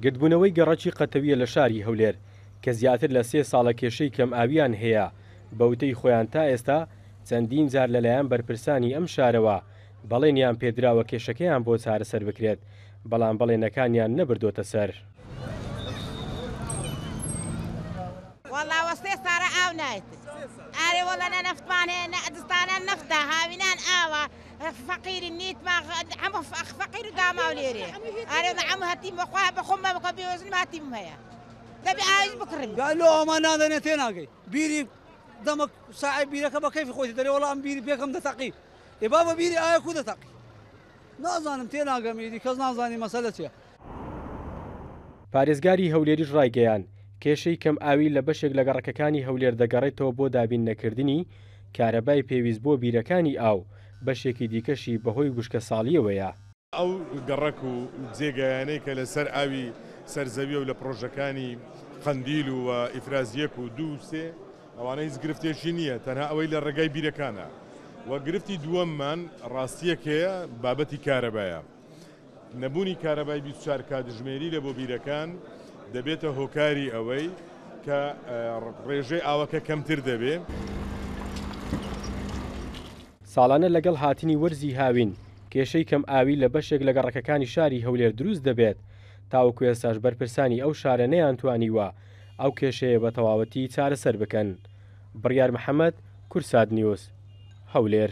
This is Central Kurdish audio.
گردبوونەوەی گەڕەکی قەتەویە لە شاری هەولێر کە زیاتر لە 3 ساڵە کێشەی کەم ئاویان هەیە بەوتەی خۆیان تا ئێستا چەندین جار لەلایەن بەرپرسانی ئەم شارەوە بەڵێنیان پێدراوە کێشەکەیان بۆ چارەسەر بکرێت بەڵام بەڵێنەکانیان نەبردۆتە سەر. والله وەستێ سارە ئاو نایت ئارێ وەڵە نەفتوانێ نەدستانان نەفتە هاوینان ئاوە فەقیری نیتمە هەموو فەقیر و داماو لێرێ ئارێ هەموو هەتیم بەخوا بەخۆم بەکە بێوەزنم هاتیم هەیە دەبێ ئاویش بکڕین گالۆ ئەمان نادەنێ تێناگەی بیری دەمە ساعی بیرەکە بە کەیفی خۆی دەرێ وەڵام بیری پێکەم دەتەقی ئێ بابە بیری ئایا کو دەتەقی نازانم تێناگەمیدی کەس نازانی مەسەلە چییە. پارێزگاری هەولێریش ڕایگەیان کێشەی کەم ئاوی لە بەشێک لە گەڕەکەکانی هەولێر دەگەڕێتەوە بۆ دابین نەکردنی کارەبای پێویست بۆ بیرەکانی ئاو بەشێکی دیکەشی بەهۆی گوشکە ساڵیەوەیە. ئەو گەڕەک و جێگایانەی کە لەسەر ئاوی سەرزەویە و لە پرۆژەکانی قەندیل و ئیفرازیەک و 2-3 ئەوانە هیچ گرفتێکی نییە تەنها ئەوەی لە ڕێگای بیرەکانە وە گرفتی دووەممان ڕاستیەکەیە بابەتی کارەبایە نەبوونی کارەبای 24 کاتژمێری لە بۆ بیرەکان دەبێتە هۆکاری ئەوەی کە ڕێژەی ئاوەکە کەمتر دەبێ. ساڵانە لەگەڵ هاتنی وەرزی هاوین کێشەی کەم ئاوی لە بەشێک لە گەڕەکەکانی شاری هەولێر دروست دەبێت تاوەکو ئێستاش بەرپرسانی ئەو شارە نەیانتوانیوە ئەو کێشەیە بە تەواوەتی چارەسەر بکەن. بڕیار محەممەد، کورسات نیوز، هەولێر.